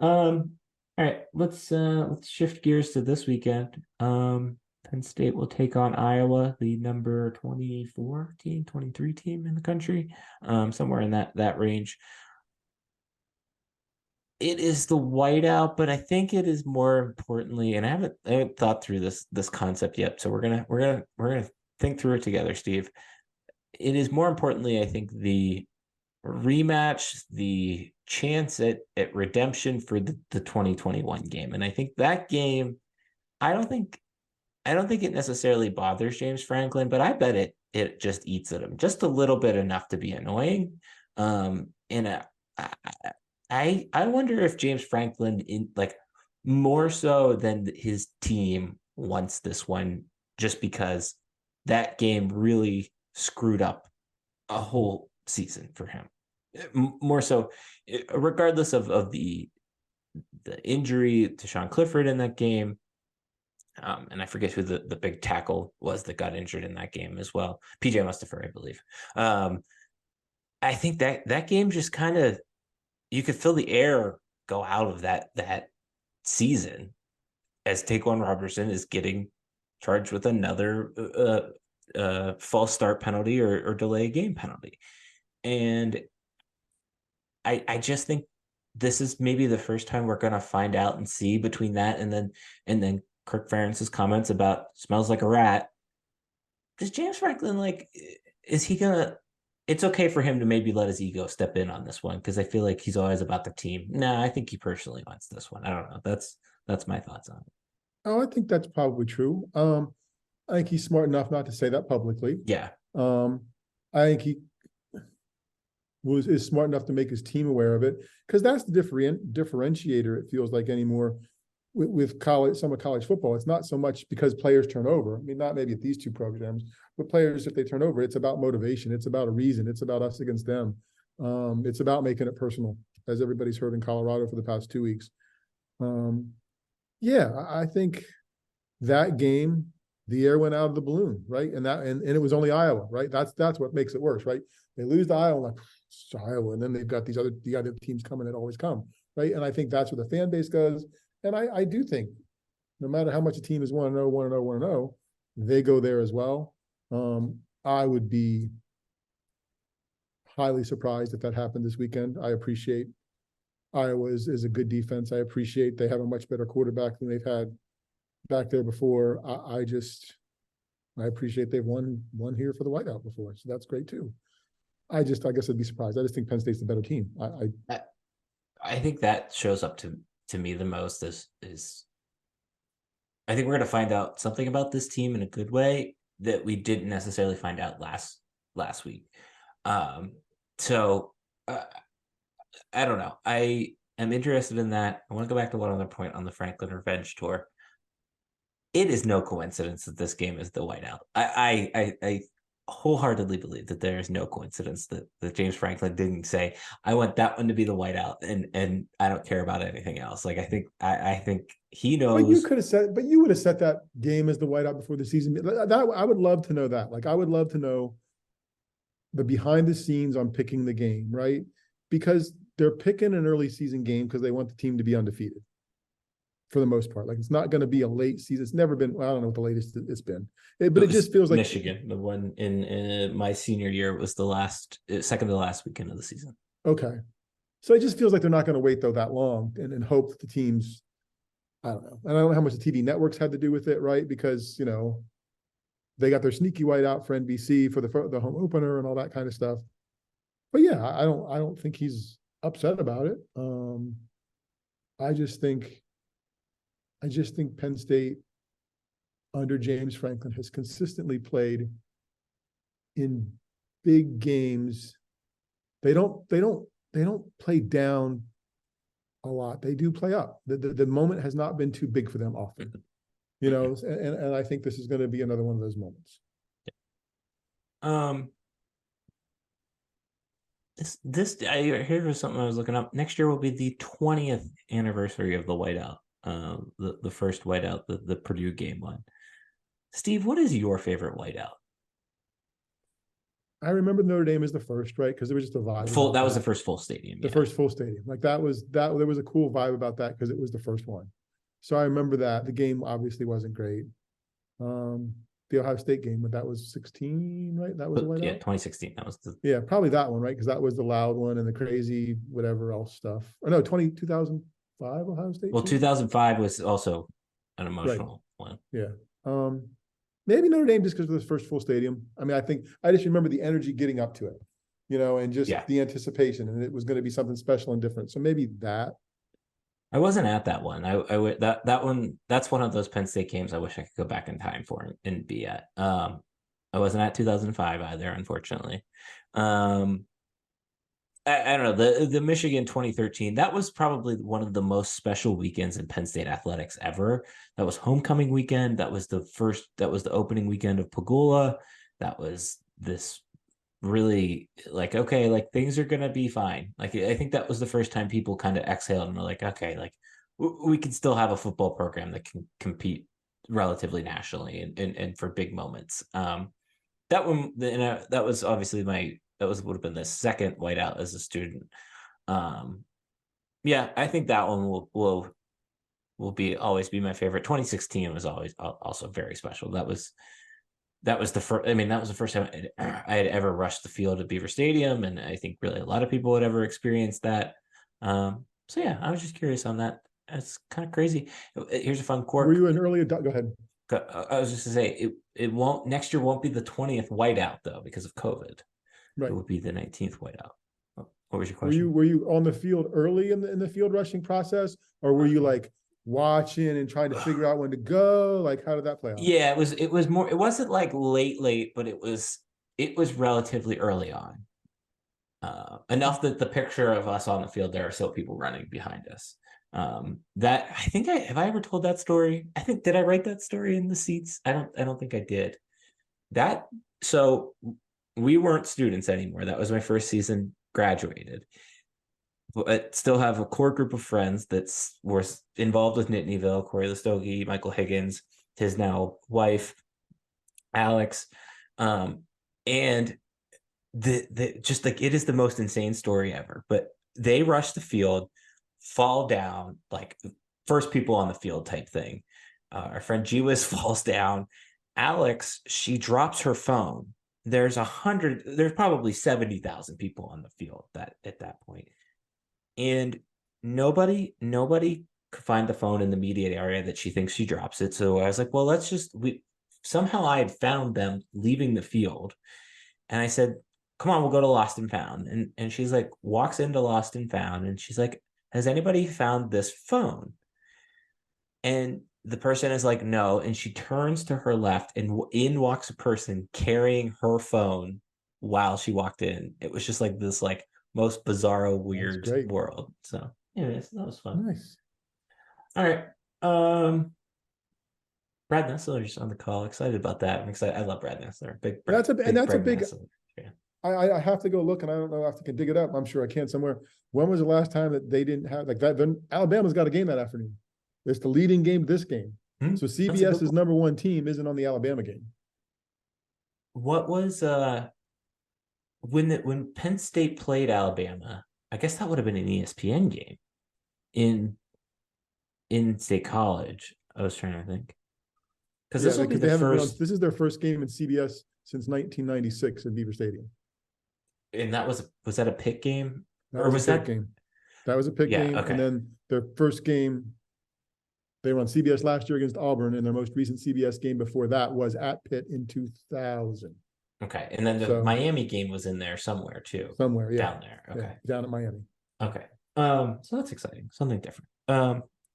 All right, let's shift gears to this weekend. Penn State will take on Iowa, the number 24 team, 23 team in the country, somewhere in that range. It is the whiteout, but I think it is more importantly, and I haven't thought through this concept yet. So we're gonna think through it together, Steve. It is more importantly, I think, the rematch, the chance at redemption for the 2021 game. And I think that game, I don't think I don't think it necessarily bothers James Franklin, but I bet it just eats at him just a little bit, enough to be annoying. And I wonder if James Franklin, in like, more so than his team, wants this one, just because that game really screwed up a whole season for him. More so, regardless of the injury to Sean Clifford in that game. And I forget who the big tackle was that got injured in that game as well. PJ Mustipher, I believe. I think that game just kind of, you could feel the air go out of that season as Taquan Robertson is getting charged with another false start penalty or delay game penalty. And I just think this is maybe the first time we're going to find out and see, between that and then Kirk Ferentz's comments about smells like a rat. Does James Franklin, like, is he gonna? It's okay for him to maybe let his ego step in on this one, because I feel like he's always about the team. Nah, I think he personally wants this one. I don't know. That's my thoughts on it. Oh, I think that's probably true. I think he's smart enough not to say that publicly. Yeah. I think he is smart enough to make his team aware of it, because that's the differentiator, it feels like, anymore with college, some of college football. It's not so much because players turn over. I mean, not maybe at these two programs, but players, if they turn over, it's about motivation. It's about a reason. It's about us against them. It's about making it personal, as everybody's heard in Colorado for the past 2 weeks. Yeah, I think that game, the air went out of the balloon, right? And it was only Iowa, right? That's what makes it worse, right? They lose to Iowa, like, it's Iowa, and then they've got the other teams coming that always come, right? And I think that's where the fan base goes. And I do think, no matter how much a team is 1-0, 1-0, 1-0, they go there as well. I would be highly surprised if that happened this weekend. I appreciate Iowa is a good defense. I appreciate they have a much better quarterback than they've had back there before. I appreciate they've won here for the whiteout before, so that's great too. I guess I'd be surprised. I just think Penn State's the better team. I think that shows up to me the most is I think we're going to find out something about this team in a good way that we didn't necessarily find out last week. So I don't know. I am interested in that. I want to go back to one other point on the Franklin Revenge Tour. It is no coincidence that this game is the whiteout. I wholeheartedly believe that there is no coincidence that James Franklin didn't say, I want that one to be the whiteout, and I don't care about anything else. Like, I think he knows. But you would have set that game as the whiteout before the season. That I would love to know that. Like, I would love to know the behind the scenes on picking the game, right? Because they're picking an early season game because they want the team to be undefeated, for the most part. Like, it's not going to be a late season. It's never been, well, I don't know what the latest it's been, but it just feels like Michigan. The one in my senior year was the second to last weekend of the season. Okay. So it just feels like they're not going to wait though that long and hope that the teams, I don't know. And I don't know how much the TV networks had to do with it, right? Because, they got their sneaky whiteout for NBC for the home opener and all that kind of stuff. But yeah, I don't think he's upset about it. I just think Penn State under James Franklin has consistently played in big games. They don't play down a lot. They do play up. The moment has not been too big for them often. And I think this is going to be another one of those moments. Here was something I was looking up. Next year will be the 20th anniversary of the whiteout. The first whiteout, the Purdue game one. Steve, what is your favorite whiteout? I remember Notre Dame as the first, right? Because there was just a vibe. Full. About That was the first full stadium. the first full stadium. Like that was that there was a cool vibe about that because it was the first one. So I remember that. The game obviously wasn't great. The Ohio State game, but that was 16, right? That was the whiteout? Yeah, 2016. That was the Yeah, probably that one, right? Because that was the loud one and the crazy whatever else stuff. Or no, 2005 Ohio State. well, too? 2005 was also an Right. emotional one. Yeah. Maybe Notre Dame just because of the first full stadium. I mean, I think I just remember the energy getting up to it, and just Yeah. the anticipation, and it was going to be something special and different. So maybe that. I wasn't at that one. I would that one. That's one of those Penn State games I wish I could go back in time for and be at. I wasn't at 2005 either, unfortunately. I don't know, the Michigan 2013. That was probably one of the most special weekends in Penn State athletics ever. That was homecoming weekend. That was the opening weekend of Pagula. That was this really like, okay, like things are gonna be fine. Like I think that was the first time people kind of exhaled and were like, okay, like we can still have a football program that can compete relatively nationally and for big moments. That one, that was obviously would have been the second whiteout as a student. Yeah, I think that one will be always be my favorite. 2016 was always also very special. That was the first. I mean, that was the first time I had ever rushed the field at Beaver Stadium, and I think really a lot of people had ever experienced that. So yeah, I was just curious on that. It's kind of crazy. Here's a fun quirk. Were you an early adult? Go ahead. I was just to say it won't next year won't be the 20th whiteout though because of COVID. Right. It would be the 19th whiteout. What was your question? Were you on the field early in the field rushing process, or were you like watching and trying to figure out when to go? Like, how did that play out? Yeah, it was more. It wasn't like late, but it was relatively early on. Enough that the picture of us on the field, there are still people running behind us. That I think have I ever told that story? I think did I write that story in the seats? I don't think I did. That so we weren't students anymore. That was my first season, graduated. But still have a core group of friends that were involved with Nittanyville, Corey Listogi, Michael Higgins, his now wife, Alex. And the just like it is the most insane story ever. But they rush the field, fall down, like first people on the field type thing. Our friend G-Wiz falls down. Alex, she drops her phone. There's probably 70,000 people on the field at that point. And nobody could find the phone in the immediate area that she thinks she drops it. So I was like, well, somehow I had found them leaving the field. And I said, come on, we'll go to Lost and Found. And she's like, walks into Lost and Found. And she's like, has anybody found this phone? And the person is like, no. And she turns to her left and in walks a person carrying her phone while she walked in. It was just like this, like, most bizarro, weird world. So, anyways, that was fun. Nice. All right. Brad Nessler's on the call. Excited about that. I'm excited. I love Brad Nessler. That's a big. Yeah. I have to go look, and I don't know if I can dig it up. I'm sure I can somewhere. When was the last time that they didn't have like that? Then Alabama's got a game that afternoon. It's the leading game this game. So CBS's number one team isn't on the Alabama game. What was when Penn State played Alabama? I guess that would have been an ESPN game in State College. I was trying to think because this will be the first. This is their first game in CBS since 1996 at Beaver Stadium. And that was that a Pitt game? That was a Pitt game. That was a Pitt game. Okay. And then their first game, they were on CBS last year against Auburn, and their most recent CBS game before that was at Pitt in 2000. Okay. And then the Miami game was in there somewhere too. Somewhere, yeah. Down there. Okay. Yeah, down at Miami. Okay. So that's exciting. Something different.